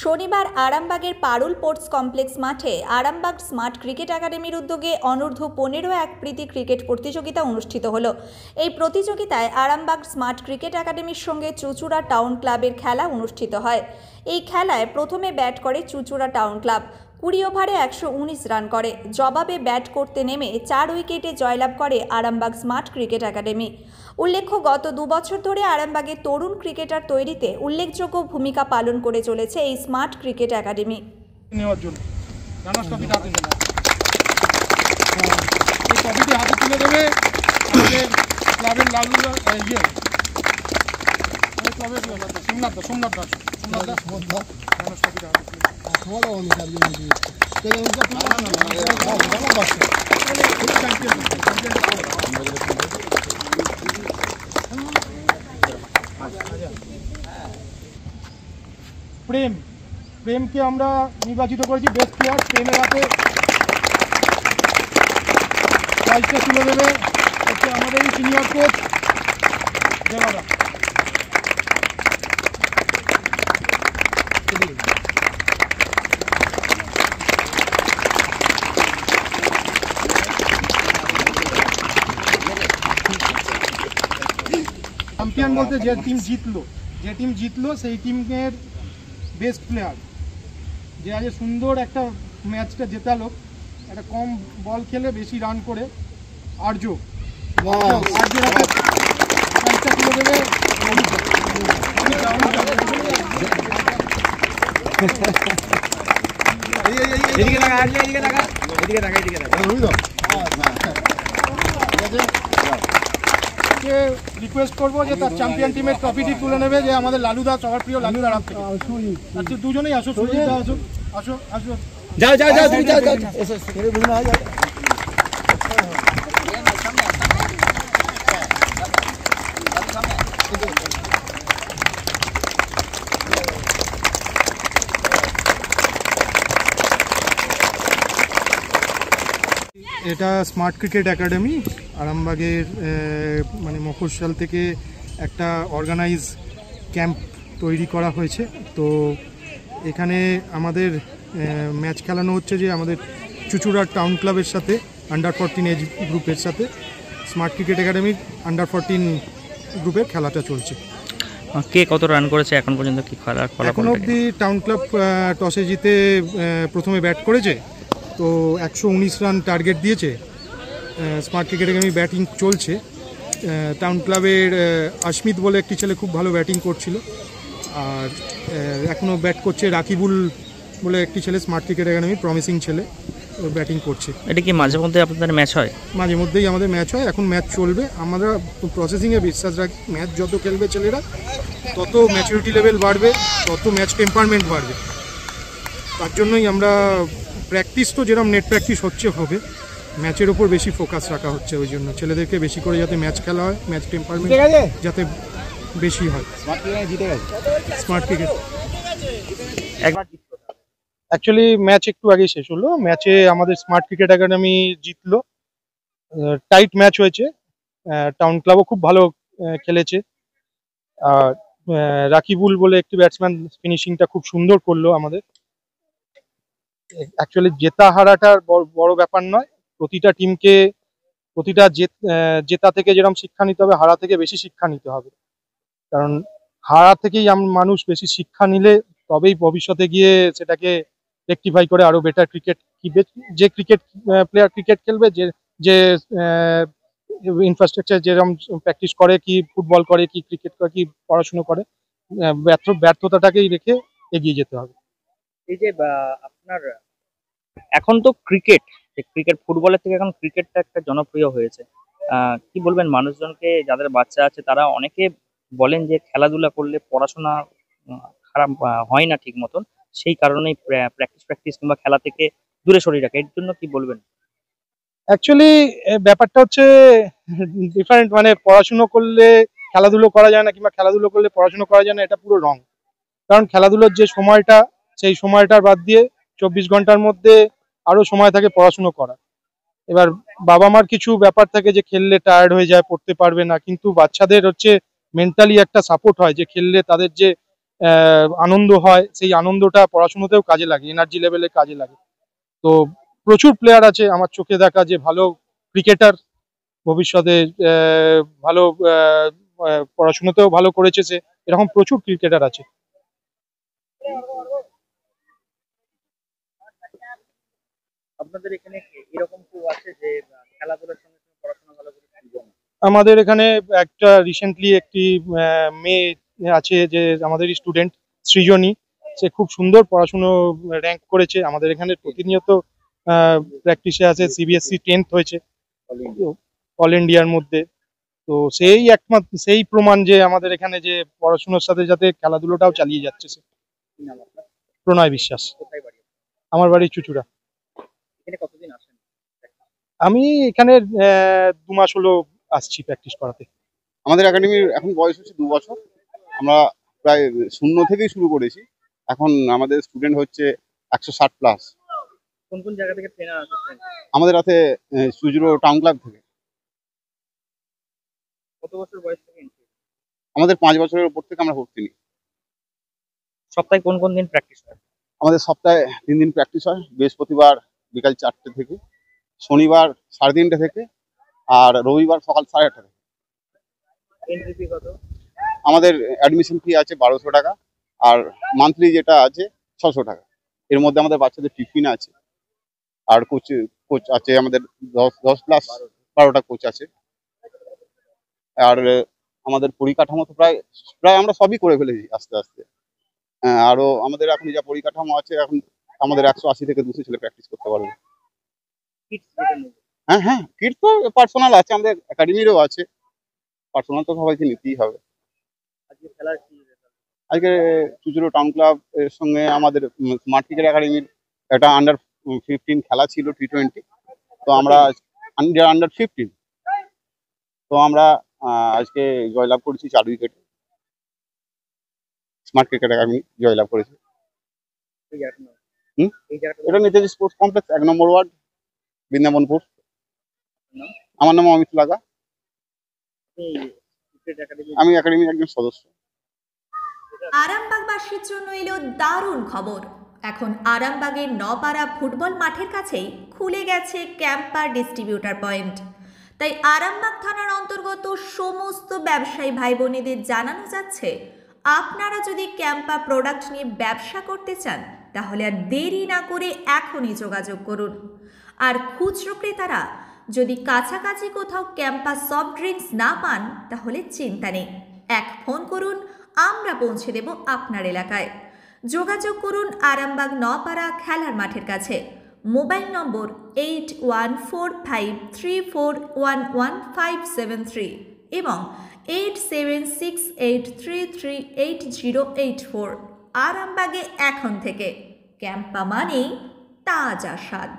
শনিবার আরামবাগের পারুল sports complex মাঠে আরামবাগ স্মার্ট ক্রিকেট একাডেমির উদ্যোগে অনূর্ধ্ব 15 এক প্রীতি ক্রিকেট প্রতিযোগিতা অনুষ্ঠিত হলো। এই প্রতিযোগিতায় আরামবাগ স্মার্ট ক্রিকেট একাডেমির সঙ্গে চুঁচুড়া টাউন ক্লাবের খেলা অনুষ্ঠিত হয়। এই খেলায় প্রথমে ব্যাট করে চুঁচুড়া টাউন ক্লাব। 20 ওভারে 119 রান করে। জবাবে ব্যাট করতে নেমে 4 উইকেটে জয়লাভ করে আরামবাগ স্মার্ট ক্রিকেট একাডেমি। উল্লেখ্য, গত 2 বছর ধরে আরামবাগের তরুণ ক্রিকেটার তৈরিতে উল্লেখযোগ্য ভূমিকা পালন করে চলেছে এই স্মার্ট ক্রিকেট একাডেমি। প্রেমকে আমরা নির্বাচিত করেছি বেস্ট প্লেয়ার। প্রেমের হাতে প্রাইজটা তুলে দেবে হচ্ছে আমাদের এই সিনিয়র কোচ দেবাদা। চ্যাম্পিয়ন বলতে যে টিম জিতলো সেই টিমের বেস্ট প্লেয়ার, যে আজ সুন্দর একটা ম্যাচটা জেতালো, একটা কম বল খেলে বেশি রান করে আর্য তুলে দেবে। রিকোয়েস্ট করবো যে তার চ্যাম্পিয়ন টিমের ট্রফিটি তুলে নেবে, যে আমাদের লালুদা, সবার প্রিয় লালুদা রাত থেকে। আচ্ছা, দুজনেই আসো, আসো আসো আসো, যাও যাও যাও তুমি যাও যাও। এটা স্মার্ট ক্রিকেট একাডেমি আরামবাগের মানে মফস্বল থেকে একটা অর্গানাইজ ক্যাম্প তৈরি করা হয়েছে। তো এখানে আমাদের ম্যাচ খেলানো হচ্ছে যে আমাদের চুঁচুড়ার টাউন ক্লাবের সাথে আন্ডার 14 এজ গ্রুপের সাথে স্মার্ট ক্রিকেট একাডেমির আন্ডার 14 গ্রুপের খেলাটা চলছে। কে কত রান করেছে এখন পর্যন্ত, কি খেলার ফলাফল? এখন অবধি টাউন ক্লাব টসে জিতে প্রথমে ব্যাট করেছে, তো 119 রান টার্গেট দিয়েছে। স্মার্ট ক্রিকেট একাডেমি ব্যাটিং চলছে। টাউন ক্লাবের আশমিত বলে একটি ছেলে খুব ভালো ব্যাটিং করছিল, আর এখনও ব্যাট করছে রাকিবুল বলে একটি ছেলে, স্মার্ট ক্রিকেট একাডেমির প্রমিসিং ছেলে, ও ব্যাটিং করছে। এটা কি মাঝে মধ্যে আপনাদের ম্যাচ হয়? মাঝে মধ্যেই আমাদের ম্যাচ হয়, এখন ম্যাচ চলবে। আমরা প্রসেসিংয়ে বিশ্বাস রাখি, ম্যাচ যত খেলবে ছেলেরা তত ম্যাচুরিটি লেভেল বাড়বে, তত ম্যাচ টেম্পারমেন্ট বাড়বে। তার জন্যই আমরা প্র্যাকটিস তো যেরকম নেট প্র্যাকটিস হবে, ম্যাচের ওপর বেশি ফোকাস রাখা হচ্ছে। ওই জন্য ছেলেদেরকে বেশি করে যাতে ম্যাচ খেলা হয়, ম্যাচ টেম্পারমেন্ট যাতে বেশি হয়। স্মার্ট ক্রিকেট অ্যাকচুয়ালি ম্যাচ একটু আগে শেষ হলো। ম্যাচে আমাদের স্মার্ট ক্রিকেট একাডেমি জিতলো, টাইট ম্যাচ হয়েছে। টাউন ক্লাবও খুব ভালো খেলেছে, আর রাকিবুল বলে একটি ব্যাটসম্যান ফিনিশিংটা খুব সুন্দর করলো আমাদের। অ্যাকচুয়ালি জেতা হারাটার বড় ব্যাপার নয়, প্রতিটা টিমকে প্রতিটা জেতা থেকে যেরকম শিক্ষা নিতে হবে, হারা থেকে বেশি শিক্ষা নিতে হবে। কারণ হারা থেকেই মানুষ বেশি শিক্ষা নিলে তবেই ভবিষ্যতে গিয়ে সেটাকে রেকটিফাই করে আরো বেটার ক্রিকেট, যে ক্রিকেট প্লেয়ার ক্রিকেট খেলবে, যে ইনফ্রাস্ট্রাকচার যেরকম প্র্যাকটিস করে, কি ফুটবল করে, কি ক্রিকেট করে, কি পড়াশুনো করে, ব্যর্থতাটাকেই রেখে এগিয়ে যেতে হবে। এই যে আপনার এখন তো ক্রিকেট ফুটবলের থেকে এখন ক্রিকেটটা একটা জনপ্রিয় হয়েছে, কি বলবেন মানুষজনকে, যাদের বাচ্চা আছে তারা অনেকে বলেন যে খেলাধুলা করলে পড়াশোনা খারাপ হয় না ঠিক মতন, সেই কারণেই প্র্যাকটিস কিংবা খেলা থেকে দূরে সরিয়ে রাখে, এর জন্য কি বলবেন? অ্যাকচুয়ালি ব্যাপারটা হচ্ছে ডিফারেন্ট, মানে পড়াশুনো করলে খেলাধুলো করা যায় না, কিংবা খেলাধুলো করলে পড়াশুনো করা যায় না, এটা পুরো রং। কারণ খেলাধুলোর যে সময়টা, সেই সময়টার বাদ দিয়ে 24 ঘন্টার মধ্যে আরো সময় থাকে পড়াশুনো করা। এবার বাবা মার কিছু ব্যাপার থাকে যে খেললে টায়ার্ড হয়ে যায়, পড়তে পারবে না, কিন্তু বাচ্চাদের হচ্ছে মেন্টালি একটা সাপোর্ট হয় যে খেললে তাদের যে আনন্দ হয়, সেই আনন্দটা পড়াশুনোতেও কাজে লাগে, এনার্জি লেভেলে কাজে লাগে। তো প্রচুর প্লেয়ার আছে আমার চোখে দেখা যে ভালো ক্রিকেটার, ভবিষ্যতে ভালো পড়াশুনোতেও ভালো করেছে সে, এরকম প্রচুর ক্রিকেটার আছে। আপনাদের এখানে এরকম কেউ আছে যে খেলাধুলার সঙ্গে সঙ্গে পড়াশোনা ভালো করে শিখবে? আমাদের এখানে একটা রিসেন্টলি একটি মেয়ে আছে যে আমাদেরই স্টুডেন্ট, সৃজনী। সে খুব সুন্দর পড়াশুনো র্যাঙ্ক করেছে। আমাদের এখানে প্রতিনিয়ত প্র্যাকটিসে আছে, সিবিএসসি 10th হয়েছে অল ইন্ডিয়ার মধ্যে। তো সেই একমাত্র সেই প্রমাণ যে আমাদের এখানে যে পড়াশোনার সাথে সাথে খেলাধুলোটাও চালিয়ে যাচ্ছে সে। কি নাম আপনার? প্রণয় বিশ্বাস। কোথায় বাড়ি? আমার বাড়ি চুচুড়া। এখানে কতদিন আসেন? আমি এখানে 2 মাস হলো আসছি প্র্যাকটিস করাতে। আমাদের একাডেমির এখন বয়স হচ্ছে 2 বছর। আমরা প্রায় 0 থেকেই শুরু করেছি। এখন আমাদের স্টুডেন্ট হচ্ছে 160 প্লাস। কোন কোন জায়গা থেকে ট্রেনার আসছেন? আমাদের হাতে সুজরো টাউন ক্লাব থেকে। কত বছর বয়স থেকে entry? আমাদের 5 বছরের উপর থেকে আমরা ভর্তি নিই। সপ্তাহে কোন কোন দিন প্র্যাকটিস হয়? আমাদের সপ্তাহে 3 দিন প্র্যাকটিস হয়। বৃহস্পতিবার বিকাল 4টে থেকে, শনিবার 3:30 থেকে, আর রবিবার সকাল 8:30 থেকে। এন্ট্রি ফি কত? আমাদের অ্যাডমিশন ফি আছে 1200 টাকা, আর মান্থলি যেটা আছে 600 টাকা। এর মধ্যে আমাদের বাচ্চাদের টিফিন আছে, আর কোচ আছে আমাদের 10 প্লাস 12টা কোচ আছে। আর আমাদের পরিকাঠামো তো প্রায় প্রায় আমরা সবই করে ফেলেছি আস্তে আস্তে। আরো আমাদের এখন যা পরিকাঠামো আছে, এখন আমাদের 180 থেকে 200 ছেলে প্র্যাকটিস করতে পারবে। কিটস যেটা নেবে। হ্যাঁ, কিট তো পার্সোনাল আছে, আমাদের একাডেমিরও আছে। পার্সোনাল তো সবাইকে নিতেই হবে। আজকে খেলার কি রেজাল্ট? আজকে চুচুড়ো টাউন ক্লাব এর সঙ্গে আমাদের স্মার্ট ক্রিকেট একাডেমির একটা আন্ডার 15 খেলা ছিল, T20। তো আমরা আন্ডার 15, তো আমরা আজকে জয়লাভ করেছি 4 উইকেটে। স্মার্ট ক্রিকেট একাডেমি জয়লাভ করেছে। এই জায়গাটার নাম? হুম? এই জায়গাটার এটা নেতাজি স্পোর্টস কমপ্লেক্স, 1 নম্বর ওয়ার্ড, বৃন্দাবনপুর। নাম? আমার নাম অমিত লাগা। আপনি ক্রিকেট একাডেমি? আমি একাডেমির একজন সদস্য। আরামবাগবাসীর জন্য এলো দারুণ খবর। এখন আরামবাগের নপাড়া ফুটবল মাঠের কাছেই খুলে গেছে ক্যাম্পার ডিস্ট্রিবিউটার পয়েন্ট। তাই আরামবাগ থানার অন্তর্গত সমস্ত ব্যবসায়ী ভাই বোনেদের জানানো যাচ্ছে, আপনারা যদি ক্যাম্পা প্রোডাক্ট নিয়ে ব্যবসা করতে চান তাহলে আর দেরি না করে এখনই যোগাযোগ করুন। আর খুচরো ক্রেতারা যদি কাছাকাছি কোথাও ক্যাম্পা সফট ড্রিঙ্কস না পান তাহলে চিন্তা নেই, এক ফোন করুন, আমরা পৌঁছে দেব আপনার এলাকায়। যোগাযোগ করুন আরামবাগ নপাড়া খেলার মাঠের কাছে। মোবাইল নম্বর 814534115573 এবং 8768338084। আরামবাগে এখন থেকে ক্যাম্পা মানেই তাজা স্বাদ।